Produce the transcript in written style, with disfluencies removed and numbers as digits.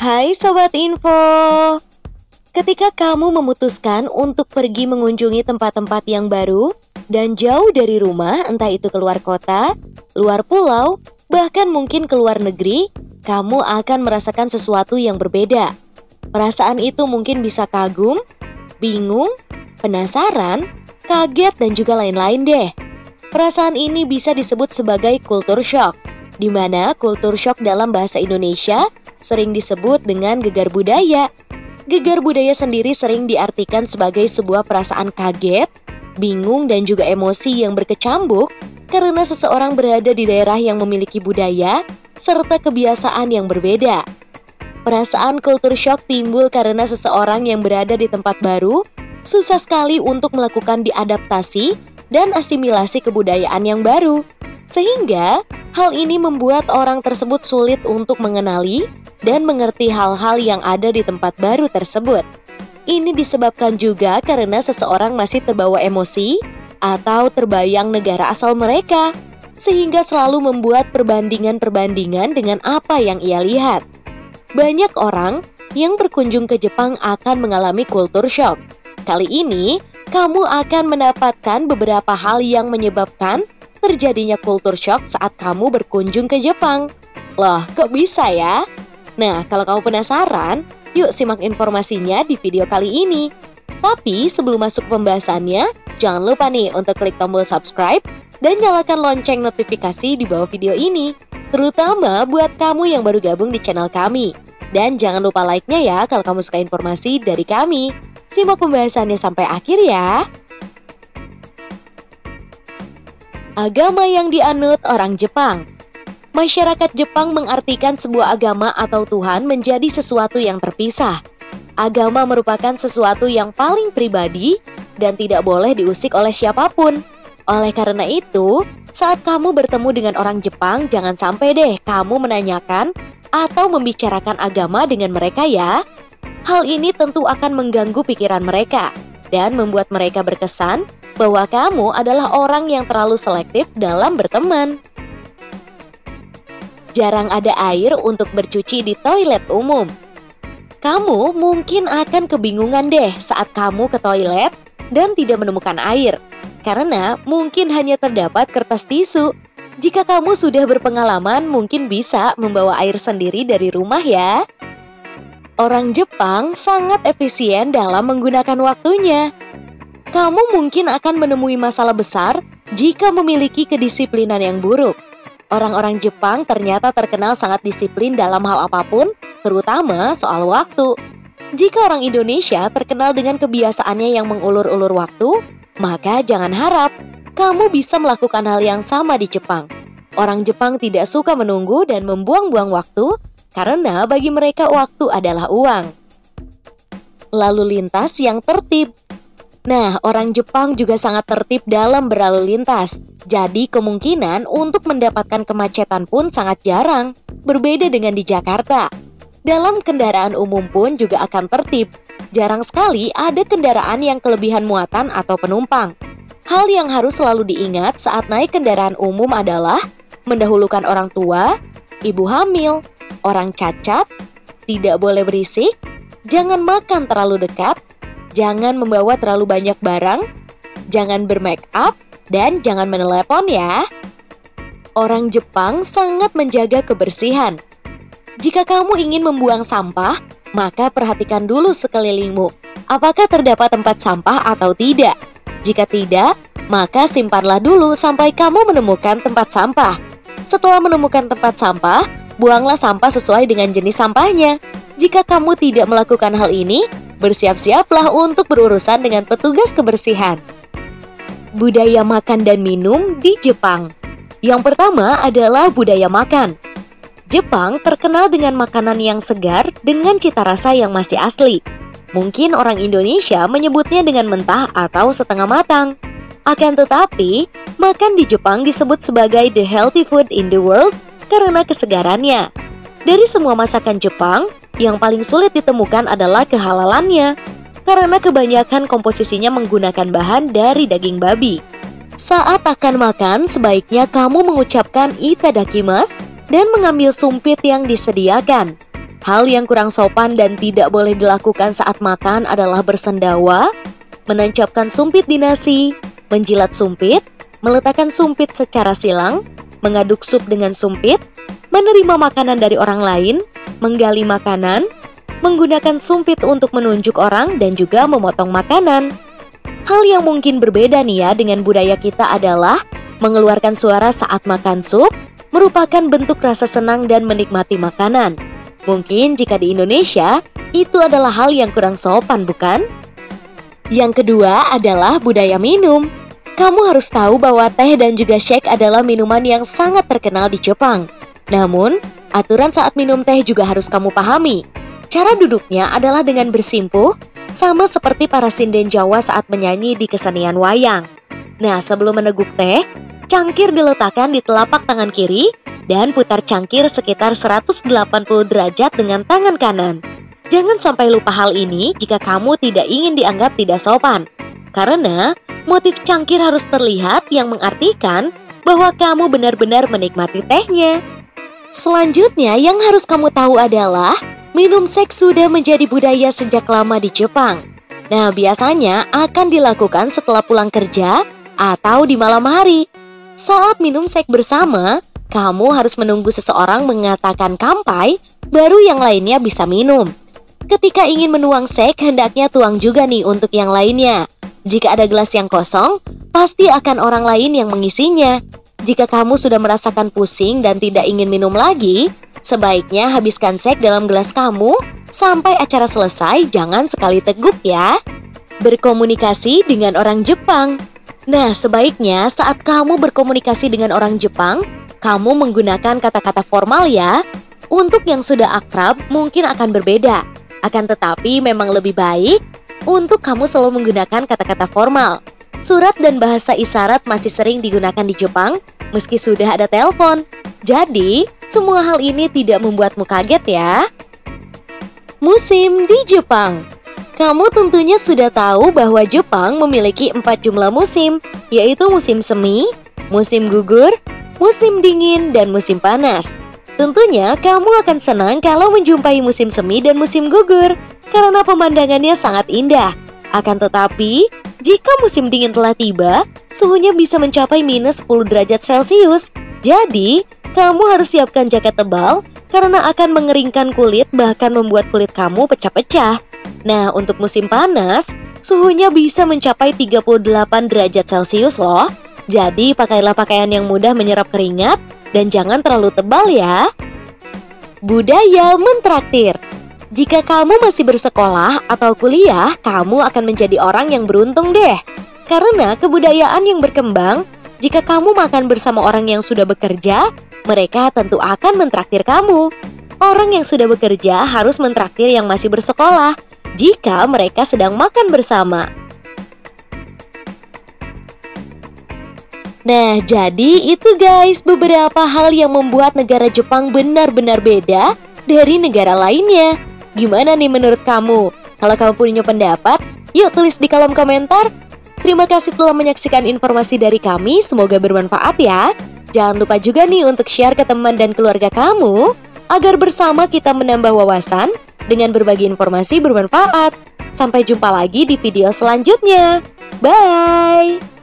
Hai Sobat Info, ketika kamu memutuskan untuk pergi mengunjungi tempat-tempat yang baru dan jauh dari rumah, entah itu keluar kota, luar pulau, bahkan mungkin keluar negeri, kamu akan merasakan sesuatu yang berbeda. Perasaan itu mungkin bisa kagum, bingung, penasaran, kaget, dan juga lain-lain deh. Perasaan ini bisa disebut sebagai culture shock, di mana culture shock dalam bahasa Indonesia sering disebut dengan gegar budaya. Gegar budaya sendiri sering diartikan sebagai sebuah perasaan kaget, bingung, dan juga emosi yang berkecambuk karena seseorang berada di daerah yang memiliki budaya serta kebiasaan yang berbeda. Perasaan culture shock timbul karena seseorang yang berada di tempat baru susah sekali untuk melakukan diadaptasi dan asimilasi kebudayaan yang baru. Sehingga hal ini membuat orang tersebut sulit untuk mengenali dan mengerti hal-hal yang ada di tempat baru tersebut. Ini disebabkan juga karena seseorang masih terbawa emosi atau terbayang negara asal mereka, sehingga selalu membuat perbandingan-perbandingan dengan apa yang ia lihat. Banyak orang yang berkunjung ke Jepang akan mengalami culture shock. Kali ini, kamu akan mendapatkan beberapa hal yang menyebabkan terjadinya culture shock saat kamu berkunjung ke Jepang. Loh, kok bisa ya? Nah, kalau kamu penasaran, yuk simak informasinya di video kali ini. Tapi sebelum masuk ke pembahasannya, jangan lupa nih untuk klik tombol subscribe dan nyalakan lonceng notifikasi di bawah video ini, terutama buat kamu yang baru gabung di channel kami. Dan jangan lupa like-nya ya kalau kamu suka informasi dari kami. Simak pembahasannya sampai akhir ya. Agama yang dianut orang Jepang. Masyarakat Jepang mengartikan sebuah agama atau Tuhan menjadi sesuatu yang terpisah. Agama merupakan sesuatu yang paling pribadi dan tidak boleh diusik oleh siapapun. Oleh karena itu, saat kamu bertemu dengan orang Jepang, jangan sampai deh kamu menanyakan atau membicarakan agama dengan mereka ya. Hal ini tentu akan mengganggu pikiran mereka dan membuat mereka berkesan bahwa kamu adalah orang yang terlalu selektif dalam berteman. Jarang ada air untuk bercuci di toilet umum. Kamu mungkin akan kebingungan deh saat kamu ke toilet dan tidak menemukan air, karena mungkin hanya terdapat kertas tisu. Jika kamu sudah berpengalaman, mungkin bisa membawa air sendiri dari rumah ya. Orang Jepang sangat efisien dalam menggunakan waktunya. Kamu mungkin akan menemui masalah besar jika memiliki kedisiplinan yang buruk. Orang-orang Jepang ternyata terkenal sangat disiplin dalam hal apapun, terutama soal waktu. Jika orang Indonesia terkenal dengan kebiasaannya yang mengulur-ulur waktu, maka jangan harap kamu bisa melakukan hal yang sama di Jepang. Orang Jepang tidak suka menunggu dan membuang-buang waktu, karena bagi mereka waktu adalah uang. Lalu lintas yang tertib. Nah, orang Jepang juga sangat tertib dalam berlalu lintas. Jadi kemungkinan untuk mendapatkan kemacetan pun sangat jarang, berbeda dengan di Jakarta. Dalam kendaraan umum pun juga akan tertib. Jarang sekali ada kendaraan yang kelebihan muatan atau penumpang. Hal yang harus selalu diingat saat naik kendaraan umum adalah mendahulukan orang tua, ibu hamil, orang cacat, tidak boleh berisik, jangan makan terlalu dekat, jangan membawa terlalu banyak barang, jangan bermake up, dan jangan menelepon ya. Orang Jepang sangat menjaga kebersihan. Jika kamu ingin membuang sampah, maka perhatikan dulu sekelilingmu. Apakah terdapat tempat sampah atau tidak? Jika tidak, maka simpanlah dulu sampai kamu menemukan tempat sampah. Setelah menemukan tempat sampah, buanglah sampah sesuai dengan jenis sampahnya. Jika kamu tidak melakukan hal ini, bersiap-siaplah untuk berurusan dengan petugas kebersihan. Budaya makan dan minum di Jepang. Yang pertama adalah budaya makan. Jepang terkenal dengan makanan yang segar dengan cita rasa yang masih asli. Mungkin orang Indonesia menyebutnya dengan mentah atau setengah matang. Akan tetapi, makan di Jepang disebut sebagai the healthy food in the world karena kesegarannya. Dari semua masakan Jepang, yang paling sulit ditemukan adalah kehalalannya, karena kebanyakan komposisinya menggunakan bahan dari daging babi. Saat akan makan, sebaiknya kamu mengucapkan itadakimasu dan mengambil sumpit yang disediakan. Hal yang kurang sopan dan tidak boleh dilakukan saat makan adalah bersendawa, menancapkan sumpit di nasi, menjilat sumpit, meletakkan sumpit secara silang, mengaduk sup dengan sumpit, menerima makanan dari orang lain, menggali makanan, menggunakan sumpit untuk menunjuk orang, dan juga memotong makanan. Hal yang mungkin berbeda nih ya dengan budaya kita adalah mengeluarkan suara saat makan sup merupakan bentuk rasa senang dan menikmati makanan. Mungkin jika di Indonesia, itu adalah hal yang kurang sopan, bukan? Yang kedua adalah budaya minum. Kamu harus tahu bahwa teh dan juga shake adalah minuman yang sangat terkenal di Jepang. Namun, aturan saat minum teh juga harus kamu pahami. Cara duduknya adalah dengan bersimpuh, sama seperti para sinden Jawa saat menyanyi di kesenian wayang. Nah, sebelum meneguk teh, cangkir diletakkan di telapak tangan kiri dan putar cangkir sekitar 180 derajat dengan tangan kanan. Jangan sampai lupa hal ini jika kamu tidak ingin dianggap tidak sopan. Karena motif cangkir harus terlihat yang mengartikan bahwa kamu benar-benar menikmati tehnya. Selanjutnya yang harus kamu tahu adalah minum seks sudah menjadi budaya sejak lama di Jepang. Nah, biasanya akan dilakukan setelah pulang kerja atau di malam hari. Saat minum seks bersama, kamu harus menunggu seseorang mengatakan kampai, baru yang lainnya bisa minum. Ketika ingin menuang seks, hendaknya tuang juga nih untuk yang lainnya. Jika ada gelas yang kosong, pasti akan orang lain yang mengisinya. Jika kamu sudah merasakan pusing dan tidak ingin minum lagi, sebaiknya habiskan seks dalam gelas kamu sampai acara selesai, jangan sekali teguk ya. Berkomunikasi dengan orang Jepang. Nah, sebaiknya saat kamu berkomunikasi dengan orang Jepang, kamu menggunakan kata-kata formal ya. Untuk yang sudah akrab mungkin akan berbeda. Akan tetapi memang lebih baik untuk kamu selalu menggunakan kata-kata formal. Surat dan bahasa isyarat masih sering digunakan di Jepang meski sudah ada telepon. Jadi, semua hal ini tidak membuatmu kaget ya. Musim di Jepang. Kamu tentunya sudah tahu bahwa Jepang memiliki 4 jumlah musim, yaitu musim semi, musim gugur, musim dingin, dan musim panas. Tentunya kamu akan senang kalau menjumpai musim semi dan musim gugur, karena pemandangannya sangat indah. Akan tetapi, jika musim dingin telah tiba, suhunya bisa mencapai minus 10 derajat Celcius. Jadi, kamu harus siapkan jaket tebal karena akan mengeringkan kulit, bahkan membuat kulit kamu pecah-pecah. Nah, untuk musim panas, suhunya bisa mencapai 38 derajat Celcius loh. Jadi, pakailah pakaian yang mudah menyerap keringat dan jangan terlalu tebal ya. Budaya mentraktir. Jika kamu masih bersekolah atau kuliah, kamu akan menjadi orang yang beruntung deh. Karena kebudayaan yang berkembang, jika kamu makan bersama orang yang sudah bekerja, mereka tentu akan mentraktir kamu. Orang yang sudah bekerja harus mentraktir yang masih bersekolah jika mereka sedang makan bersama. Nah, jadi itu guys beberapa hal yang membuat negara Jepang benar-benar beda dari negara lainnya. Gimana nih menurut kamu? Kalau kamu punya pendapat, yuk tulis di kolom komentar. Terima kasih telah menyaksikan informasi dari kami, semoga bermanfaat ya. Jangan lupa juga nih untuk share ke teman dan keluarga kamu, agar bersama kita menambah wawasan dengan berbagi informasi bermanfaat. Sampai jumpa lagi di video selanjutnya. Bye!